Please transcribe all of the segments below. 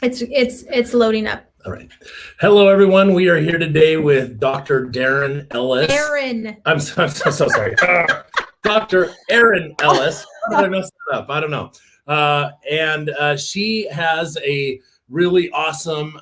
It's loading up. All right. Hello, everyone. We are here today with Dr. Ellis. Erin. I'm so sorry. Dr. Erin Ellis. How did I mess that up? I don't know. And she has a really awesome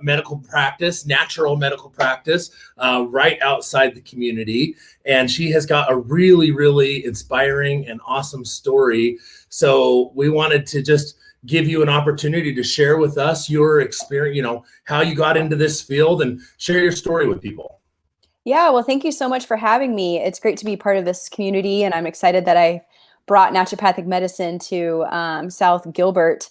medical practice, natural medical practice, right outside the community. And she has got a really, really inspiring and awesome story. So we wanted to just give you an opportunity to share with us your experience, how you got into this field and share your story with people. Yeah, well, thank you so much for having me. It's great to be part of this community, and I'm excited that I brought naturopathic medicine to South Gilbert,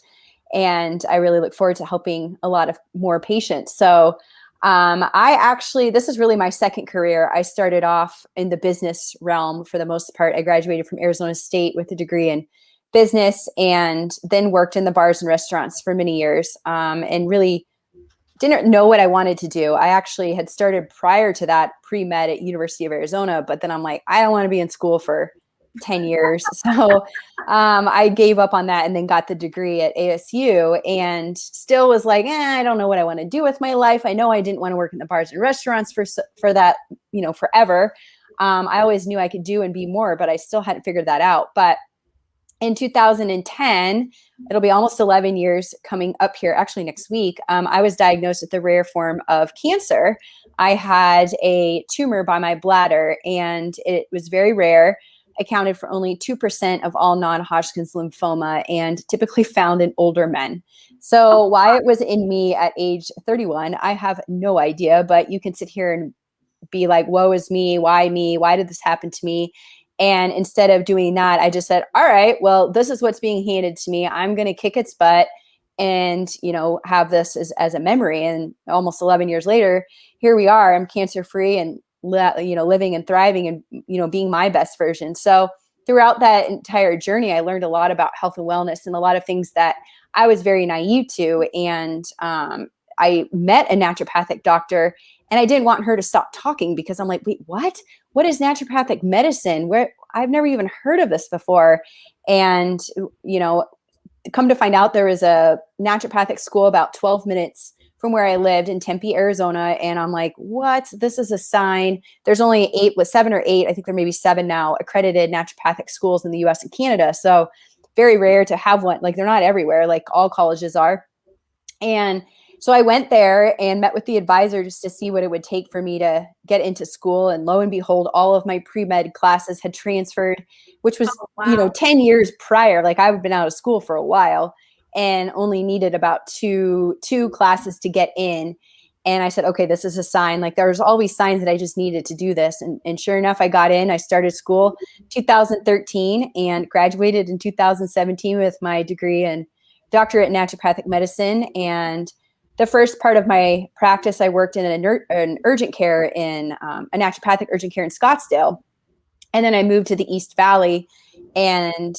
and I really look forward to helping a lot of more patients. So this is really my second career. I started off in the business realm for the most part. I graduated from Arizona State with a degree in business and then worked in the bars and restaurants for many years and really didn't know what I wanted to do. I actually had started prior to that pre-med at University of Arizona, but then I'm like, I don't want to be in school for 10 years. So I gave up on that and then got the degree at ASU and still was like, I don't know what I want to do with my life. I know I didn't want to work in the bars and restaurants for that, forever. I always knew I could do and be more, but I still hadn't figured that out. But in 2010, it'll be almost 11 years coming up here, actually next week, I was diagnosed with a rare form of cancer. I had a tumor by my bladder and it was very rare, accounted for only 2% of all non-Hodgkin's lymphoma and typically found in older men. So why it was in me at age 31, I have no idea, but you can sit here and be like, woe is me? Why did this happen to me? And instead of doing that, I just said, all right, well, this is what's being handed to me. I'm going to kick its butt and, have this as a memory. And almost 11 years later, here we are. I'm cancer-free and, living and thriving and, being my best version. So throughout that entire journey, I learned a lot about health and wellness and a lot of things that I was very naive to. And I met a naturopathic doctor and I didn't want her to stop talking because I'm like, wait, what? What is naturopathic medicine? I've never even heard of this before. And, come to find out there was a naturopathic school about 12 minutes from where I lived in Tempe, Arizona. And I'm like, what? This is a sign. There's only 7 or 8, I think there may be 7 now, accredited naturopathic schools in the US and Canada. So very rare to have one. Like they're not everywhere, like all colleges are. And so I went there and met with the advisor just to see what it would take for me to get into school. And lo and behold, all of my pre-med classes had transferred, which was, 10 years prior. Like I've been out of school for a while and only needed about two classes to get in. And I said, okay, this is a sign. Like there's always signs that I just needed to do this. And sure enough, I got in. I started school 2013 and graduated in 2017 with my degree and doctorate in naturopathic medicine. And the first part of my practice, I worked in an urgent care in a naturopathic urgent care in Scottsdale. And then I moved to the East Valley and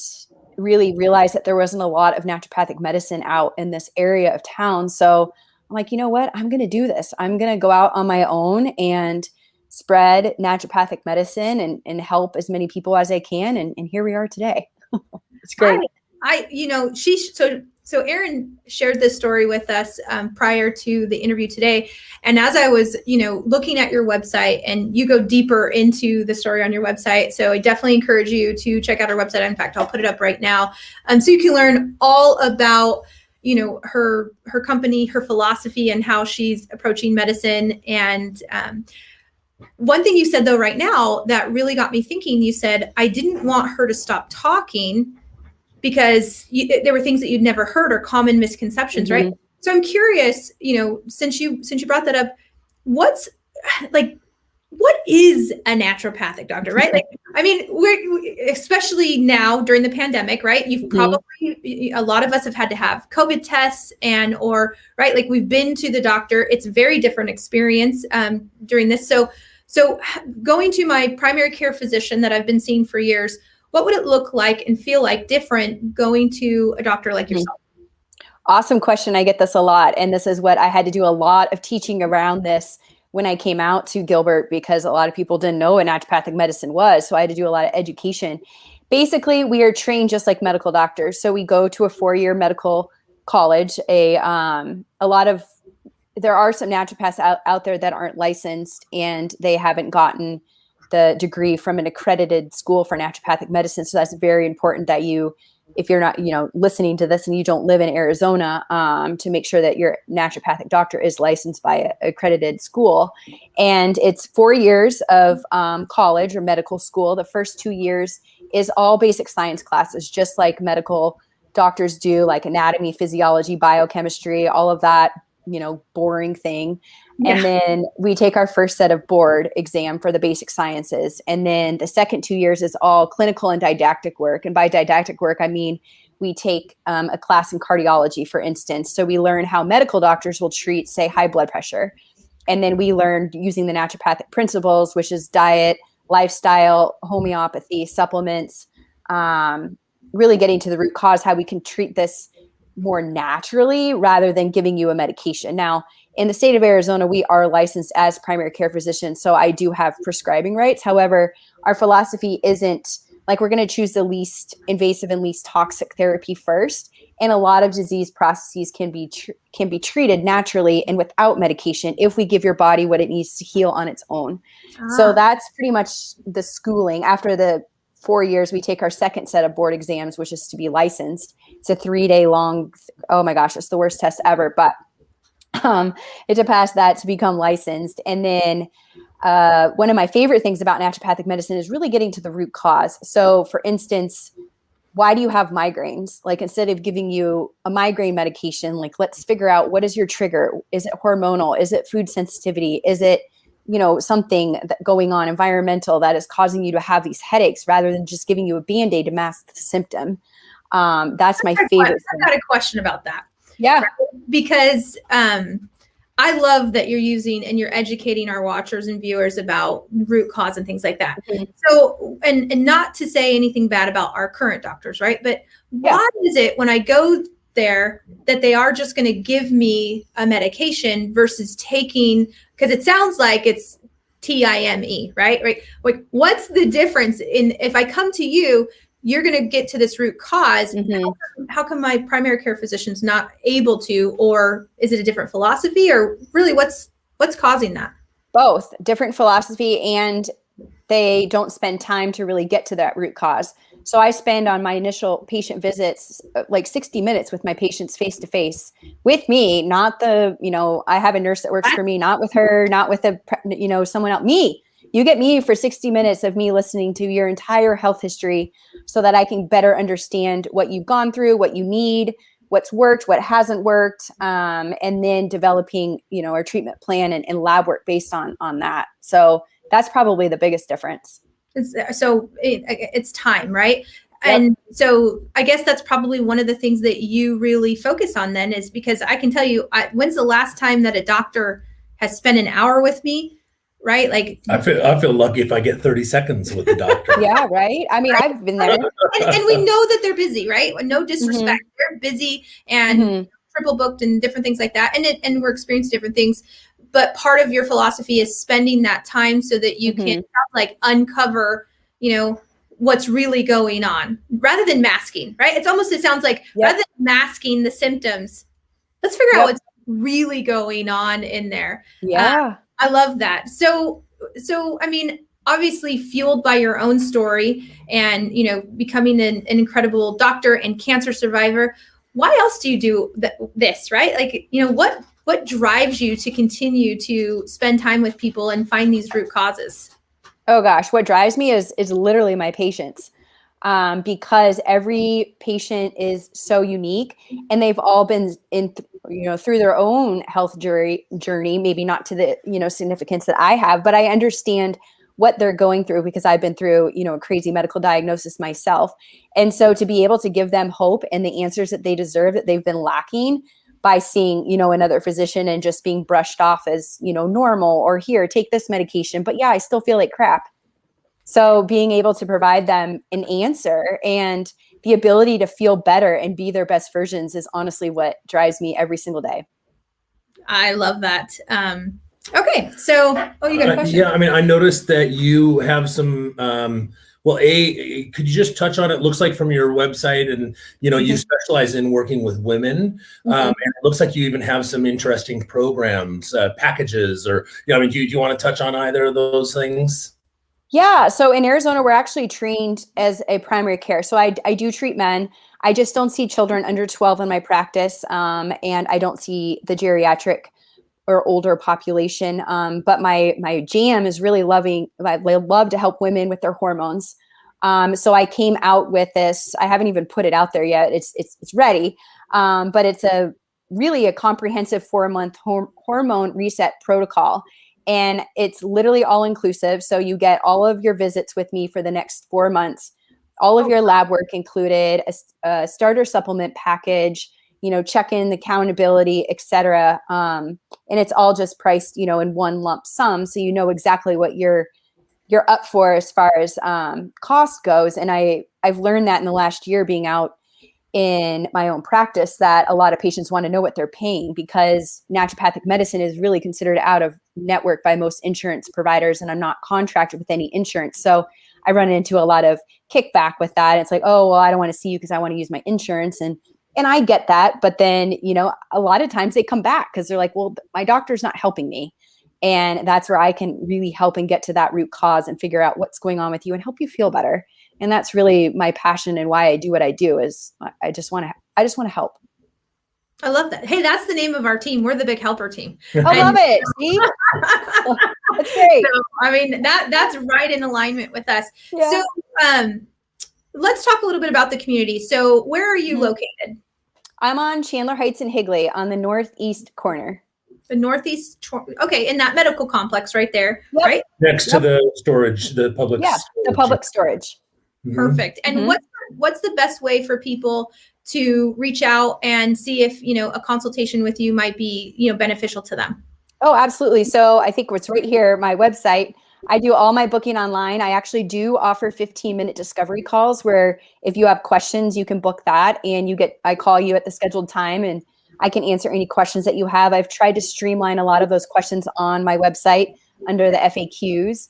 really realized that there wasn't a lot of naturopathic medicine out in this area of town. So I'm like, you know what? I'm going to do this. I'm going to go out on my own and spread naturopathic medicine and help as many people as I can. And here we are today. It's great. So Erin shared this story with us prior to the interview today. And as I was, looking at your website, and you go deeper into the story on your website. So I definitely encourage you to check out our website. In fact, I'll put it up right now. So you can learn all about, her company, her philosophy, and how she's approaching medicine. And one thing you said, though, right now that really got me thinking, you said, I didn't want her to stop talking because there were things that you'd never heard or common misconceptions, mm-hmm. right? So I'm curious, since you brought that up, what is a naturopathic doctor, right? Like, I mean, we're especially now during the pandemic, right? You've probably, a lot of us have had to have COVID tests right? Like we've been to the doctor. It's a very different experience during this. So going to my primary care physician that I've been seeing for years, what would it look like and feel like different going to a doctor like yourself? Awesome question. I get this a lot. And this is what I had to do a lot of teaching around this when I came out to Gilbert, because a lot of people didn't know what naturopathic medicine was. So I had to do a lot of education. Basically, we are trained just like medical doctors. So we go to a 4-year medical college. There are some naturopaths out there that aren't licensed and they haven't gotten the degree from an accredited school for naturopathic medicine. So that's very important that if you're not, listening to this and you don't live in Arizona, to make sure that your naturopathic doctor is licensed by an accredited school. And it's 4 years of college or medical school. The first 2 years is all basic science classes, just like medical doctors do, like anatomy, physiology, biochemistry, all of that, boring thing. Yeah. And then we take our first set of board exam for the basic sciences. And then the second 2 years is all clinical and didactic work. And by didactic work, I mean, we take a class in cardiology, for instance. So we learn how medical doctors will treat, say, high blood pressure. And then we learn using the naturopathic principles, which is diet, lifestyle, homeopathy, supplements, really getting to the root cause, how we can treat this more naturally rather than giving you a medication. Now, in the state of Arizona, we are licensed as primary care physicians, so I do have prescribing rights. However, our philosophy isn't like we're going to choose the least invasive and least toxic therapy first. And a lot of disease processes can be treated naturally and without medication if we give your body what it needs to heal on its own. So that's pretty much the schooling. After the 4 years, we take our second set of board exams, which is to be licensed. It's a 3-day long, oh my gosh, it's the worst test ever, but it's to pass that to become licensed. And then one of my favorite things about naturopathic medicine is really getting to the root cause. So for instance, why do you have migraines? Like, instead of giving you a migraine medication, like, let's figure out what is your trigger. Is it hormonal? Is it food sensitivity? Is it something going on environmental that is causing you to have these headaches, rather than just giving you a Band-Aid to mask the symptom? That's my favorite. I got a question about that. Yeah. Because I love that you're using and you're educating our watchers and viewers about root cause and things like that. Mm-hmm. So, and not to say anything bad about our current doctors, right? But why is it when I go there that they are just going to give me a medication versus taking, because it sounds like it's TIME, right? Like, what's the difference in, if I come to you, you're going to get to this root cause. Mm-hmm. How come my primary care physician's not able to, or is it a different philosophy, or really what's causing that? Both different philosophy, and they don't spend time to really get to that root cause. So I spend on my initial patient visits, like 60 minutes with my patients face to face with me, not the, I have a nurse that works for me, not with her, not with someone else, me. You get me for 60 minutes of me listening to your entire health history so that I can better understand what you've gone through, what you need, what's worked, what hasn't worked, and then developing, our treatment plan and lab work based on that. So that's probably the biggest difference. It's time, right? Yep. And so I guess that's probably one of the things that you really focus on then, is because I can tell you, when's the last time that a doctor has spent an hour with me? Right? Like, I feel lucky if I get 30 seconds with the doctor. Yeah, right. I mean, I've been there. And we know that they're busy, right? No disrespect. Mm-hmm. They're busy and triple booked and different things like that. And we're experiencing different things. But part of your philosophy is spending that time so that you can uncover, what's really going on, rather than masking, right? It sounds like rather than masking the symptoms, let's figure out what's really going on in there. Yeah. I love that. So, I mean, obviously fueled by your own story and, becoming an incredible doctor and cancer survivor, why else do you do this, right? Like, what drives you to continue to spend time with people and find these root causes? Oh gosh, what drives me is literally my patients. Because every patient is so unique, and they've all been through their own health journey, maybe not to the, significance that I have, but I understand what they're going through because I've been through, a crazy medical diagnosis myself. And so to be able to give them hope and the answers that they deserve that they've been lacking by seeing, another physician and just being brushed off as, normal, or here, take this medication, but I still feel like crap. So being able to provide them an answer and the ability to feel better and be their best versions is honestly what drives me every single day. I love that. Okay. So, you got a question? Yeah. I mean, I noticed that you have some Well, could you just touch on it? Looks like from your website, and you specialize in working with women, and it looks like you even have some interesting programs, packages, or do you want to touch on either of those things? Yeah. So in Arizona, we're actually trained as a primary care. So I do treat men. I just don't see children under 12 in my practice, and I don't see the geriatric or older population. But my jam is really I love to help women with their hormones. So I came out with this. I haven't even put it out there yet. It's ready. But it's really a comprehensive 4-month hormone reset protocol. And it's literally all inclusive. So you get all of your visits with me for the next 4 months, all of your lab work included, a starter supplement package, check-in, accountability, et cetera. And it's all just priced, in one lump sum. So you know exactly what you're up for as far as cost goes. And I've learned that in the last year being out in my own practice, that a lot of patients want to know what they're paying, because naturopathic medicine is really considered out of network by most insurance providers, and I'm not contracted with any insurance. So I run into a lot of kickback with that. It's like, oh, well, I don't want to see you because I want to use my insurance. And I get that. But then, a lot of times they come back because they're like, well, my doctor's not helping me. And that's where I can really help and get to that root cause and figure out what's going on with you and help you feel better. And that's really my passion and why I do what I do. Is I just want to help. I love that. Hey, that's the name of our team. We're the Big Helper team. I love it. See? That's great. So, that's right in alignment with us. Yeah. So let's talk a little bit about the community. So where are you located? I'm on Chandler Heights and Higley on the northeast corner. The northeast. Okay. In that medical complex right there, right? Next to the storage, the public storage. The public storage. Perfect. And what's the best way for people to reach out and see if, a consultation with you might be, beneficial to them? Oh, absolutely. So I think it's right here, my website. I do all my booking online. I actually do offer 15-minute discovery calls where if you have questions, you can book that, and I call you at the scheduled time and I can answer any questions that you have. I've tried to streamline a lot of those questions on my website under the FAQs.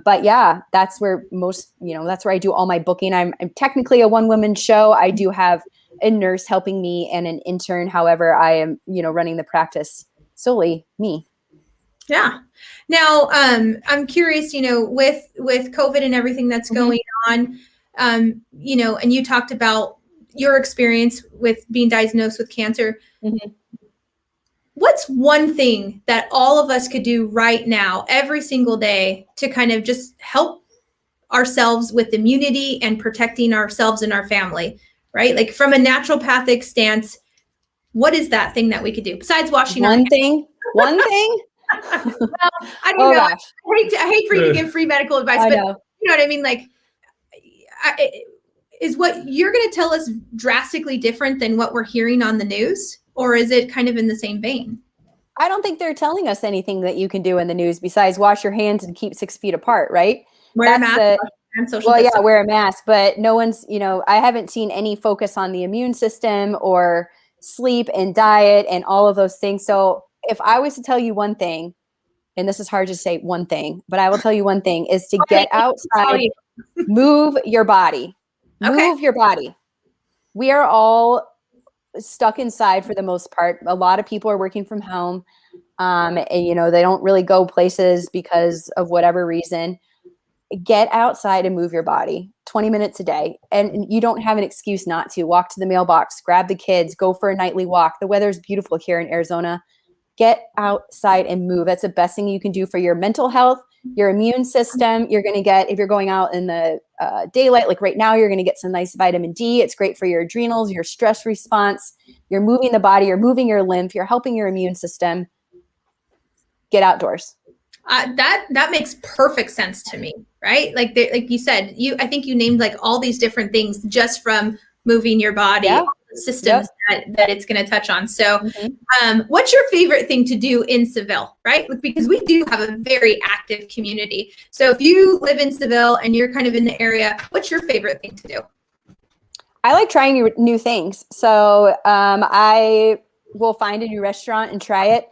But yeah, that's where that's where I do all my booking. I'm technically a one-woman show. I do have a nurse helping me and an intern. However, I am, running the practice solely me. Yeah. Now, I'm curious, with COVID and everything that's going on, and you talked about your experience with being diagnosed with cancer. What's one thing that all of us could do right now, every single day, to kind of just help ourselves with immunity and protecting ourselves and our family, right? Like from a naturopathic stance, what is that thing that we could do besides washing our hands? One thing? Well, I don't know. Gosh. I hate for you to give free medical advice, but know. You know what I mean? Like, is what you're going to tell us drastically different than what we're hearing on the news? Or is it kind of in the same vein? I don't think they're telling us anything that you can do in the news besides wash your hands and keep 6 feet apart, right? Wear a mask and social distance. Yeah, wear a mask, but no one's, I haven't seen any focus on the immune system or sleep and diet and all of those things. So if I was to tell you one thing, and this is hard to say one thing, but I will tell you one thing, is to get outside, move your body, move your body. We are all stuck inside for the most part. A lot of people are working from home, and they don't really go places because of whatever reason. Get outside and move your body 20 minutes a day, and you don't have an excuse not to. Walk to the mailbox, grab the kids, go for a nightly walk. The weather's beautiful here in Arizona. Get outside and move. That's the best thing you can do for your mental health, your immune system. You're going to get, if you're going out in the daylight, like right now, you're going to get some nice vitamin D. It's great for your adrenals, your stress response. You're moving the body, you're moving your lymph, you're helping your immune system. Get outdoors. That makes perfect sense to me, right? Like you said, I think you named like all these different things just from moving your body, systems that it's going to touch on. So what's your favorite thing to do in Seville, right? Because we do have a very active community. So if you live in Seville and you're kind of in the area, what's your favorite thing to do? I like trying new things. So I will find a new restaurant and try it.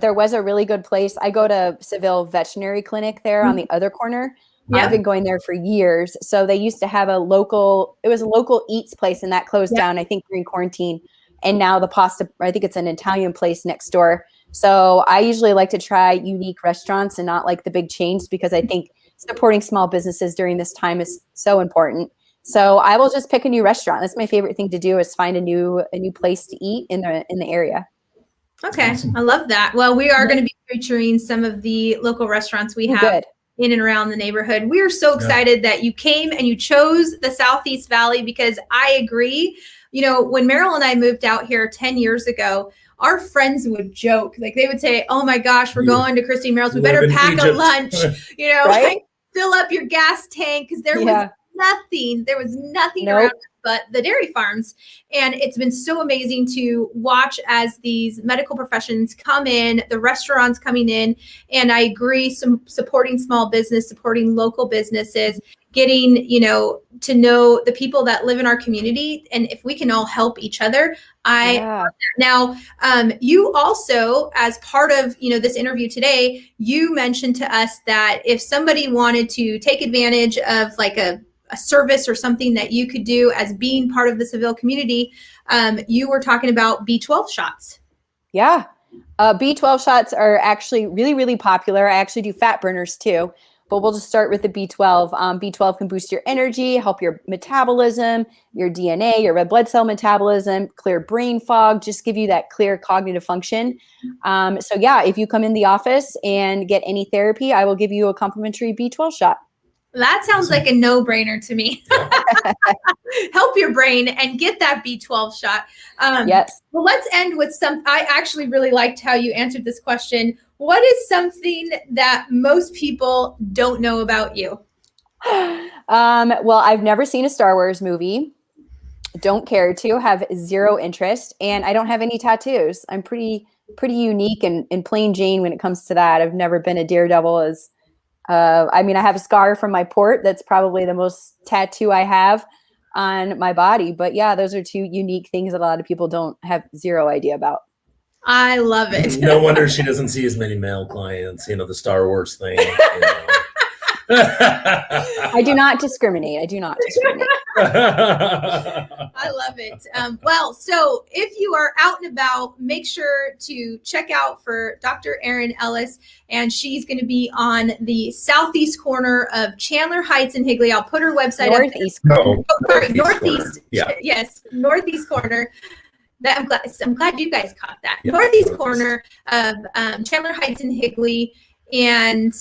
There was a really good place. I go to Seville Veterinary Clinic there on the other corner. Yeah. I've been going there for years. So they used to have it was a local eats place, and that closed down, I think, during quarantine. And now the pasta, I think it's an Italian place next door. So I usually like to try unique restaurants and not like the big chains, because I think supporting small businesses during this time is so important. So I will just pick a new restaurant. That's my favorite thing to do, is find a new place to eat in the area. Okay. Awesome. I love that. Well, we are going to be featuring some of the local restaurants we have in and around the neighborhood. We are so excited that you came and you chose the Southeast Valley, because I agree. You know, when Meryl and I moved out here 10 years ago, our friends would joke, like they would say, "Oh my gosh, we're going to Christy and Meryl's. We better pack a lunch, you know, like, fill up your gas tank," because there was nothing. There was nothing around but the dairy farms. And it's been so amazing to watch as these medical professions come in, the restaurants coming in. And I agree, supporting small business, supporting local businesses, getting, you know, to know the people that live in our community. And if we can all help each other, Now, you also, as part of, you know, this interview today, you mentioned to us that if somebody wanted to take advantage of like a service or something that you could do as being part of the Seville community, you were talking about B12 shots. Yeah. B12 shots are actually really, really popular. I actually do fat burners too, but we'll just start with the B12. B12 can boost your energy, help your metabolism, your DNA, your red blood cell metabolism, clear brain fog, just give you that clear cognitive function. So yeah, if you come in the office and get any therapy, I will give you a complimentary B12 shot. That sounds like a no-brainer to me. Help your brain and get that B12 shot. Yes. Well, let's end with I actually really liked how you answered this question. What is something that most people don't know about you? Well, I've never seen a Star Wars movie. Don't care to, have zero interest, and I don't have any tattoos. I'm pretty unique and plain Jane when it comes to that. I've never been a daredevil. I mean, I have a scar from my port. That's probably the most tattoo I have on my body. But yeah, those are two unique things that a lot of people don't have zero idea about. I love it. No wonder she doesn't see as many male clients, you know, the Star Wars thing. You know. I do not discriminate. I love it. Well, so if you are out and about, make sure to check out for Dr. Erin Ellis, and she's going to be on the southeast corner of Chandler Heights and Higley. I'll put her website Northeast. Northeast. Yeah. Yes, northeast corner. I'm glad you guys caught that. Yeah. Northeast corner of Chandler Heights and Higley. And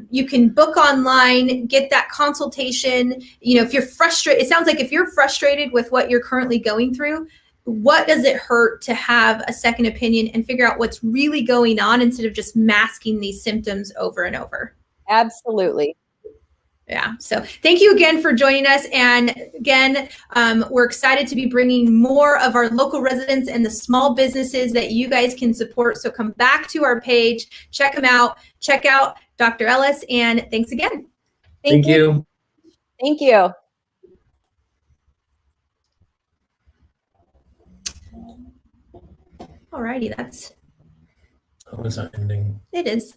you can book online, get that consultation. You know, if you're frustrated, it sounds like if you're frustrated with what you're currently going through, what does it hurt to have a second opinion and figure out what's really going on instead of just masking these symptoms over and over? Absolutely. Yeah. So thank you again for joining us. And again, we're excited to be bringing more of our local residents and the small businesses that you guys can support. So come back to our page, check them out, check out Dr. Ellis, and thanks again. Thank you. Thank you. All righty. That's. How is that ending? It is.